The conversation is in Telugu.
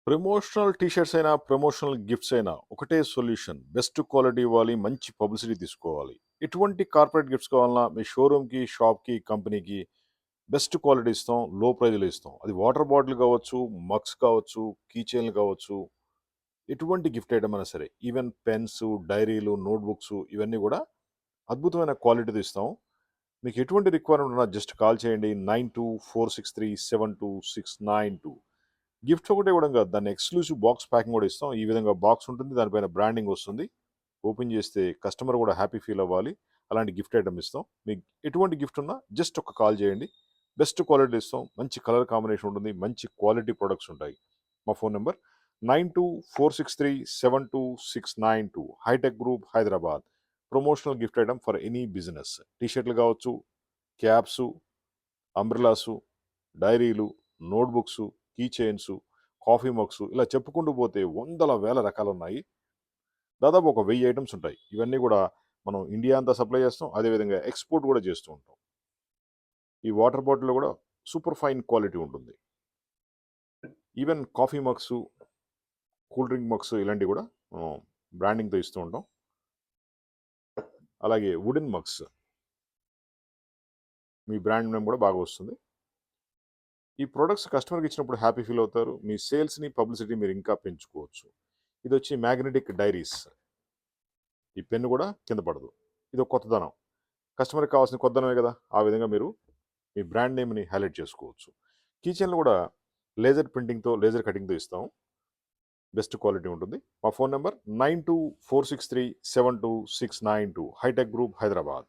ప్రమోషనల్ టీ షర్ట్స్ అయినా, ప్రమోషనల్ గిఫ్ట్స్ అయినా ఒకటే సొల్యూషన్. బెస్ట్ క్వాలిటీ ఇవ్వాలి, మంచి పబ్లిసిటీ తీసుకోవాలి. ఎటువంటి కార్పొరేట్ గిఫ్ట్స్ కావాలన్నా మీ షోరూమ్‌కి, షాప్‌కి, కంపెనీకి బెస్ట్ క్వాలిటీ ఇస్తాం. లో ప్రైజ్‌లో ఇస్తాం. అది వాటర్ బాటిల్ కావచ్చు, మగ్స్ కావచ్చు, కీ చైన్‌లు కావచ్చు, ఎటువంటి గిఫ్ట్ ఐటెమ్ అయినా సరే. ఈవెన్ పెన్స్, డైరీలు, నోట్‌బుక్స్ ఇవన్నీ కూడా అద్భుతమైన క్వాలిటీతో ఇస్తాం. మీకు ఎటువంటి రిక్వైర్మెంట్ ఉన్నా జస్ట్ కాల్ చేయండి. 9246372692. గిఫ్ట్స్ ఒకటే ఇవ్వడం కాదు. దాన్ని ఎక్స్‌క్లూసివ్ బాక్స్ ప్యాకింగ్ కూడా ఇస్తాం. ఈ విధంగా బాక్స్ ఉంటుంది. దానిపైన బ్రాండింగ్ వస్తుంది. ఓపెన్ చేస్తే కస్టమర్ కూడా హ్యాపీ ఫీల్ అవ్వాలి. అలాంటి గిఫ్ట్ ఐటెమ్ ఇస్తాం. మీకు ఎటువంటి గిఫ్ట్ ఉన్నా జస్ట్ ఒక కాల్ చేయండి. బెస్ట్ క్వాలిటీ ఇస్తాం. మంచి కలర్ కాంబినేషన్ ఉంటుంది. మంచి క్వాలిటీ ప్రొడక్ట్స్ ఉంటాయి. మా phone number 9246372692. Hitech Group, Hyderabad. Promotional gift item for any business. T షర్ట్లు కావచ్చు, క్యాప్సు, అంబ్రెలాసు, డైరీలు, notebooks, key chains, coffee mugs ఇలా చెప్పుకుంటూ పోతే వందల వేల రకాలున్నాయి. దాదాపు ఒక 1000 ఐటెమ్స్ ఉంటాయి. ఇవన్నీ గూడా మనం ఇండియా అంతా సప్లై చేస్తాం. అదేవిధంగా ఎక్స్‌పోర్ట్ గూడా చేస్తూ ఉంటాం. ఈ వాటర్ బాటిల్‌లో గూడా సూపర్ ఫైన్ క్వాలిటీ ఉంటుంది. Even coffee mugs, cool drink mugs ఇలాంటివి గూడా బ్రాండింగ్‌తో ఇస్తూ ఉంటాం. అలాగే వుడెన్ మగ్స్ మీ బ్రాండ్ నేమ్ గూడా బాగా వస్తుంది. ఈ ప్రొడక్ట్స్ కస్టమర్‌కి ఇచ్చినప్పుడు హ్యాపీ ఫీల్ అవుతారు. మీ సేల్స్‌ని, పబ్లిసిటీ మీరు ఇంకా పెంచుకోవచ్చు. ఇదొచ్చి మ్యాగ్నెటిక్ డైరీస్. ఈ పెన్ గూడా కింద పడదు. ఇదొక కొత్తదనం. కస్టమర్‌కి కావాల్సిన కొత్తదనమే గదా! ఆ విధంగా మీరు మీ బ్రాండ్ నేమ్‌ని హైలైట్ చేసుకోవచ్చు. కీ చైన్‌లు గూడా లేజర్ ప్రింటింగ్‌తో, లేజర్ కటింగ్‌తో ఇస్తాం. బెస్ట్ క్వాలిటీ ఉంటుంది. మా phone number 9246372692. Hitech Group, Hyderabad.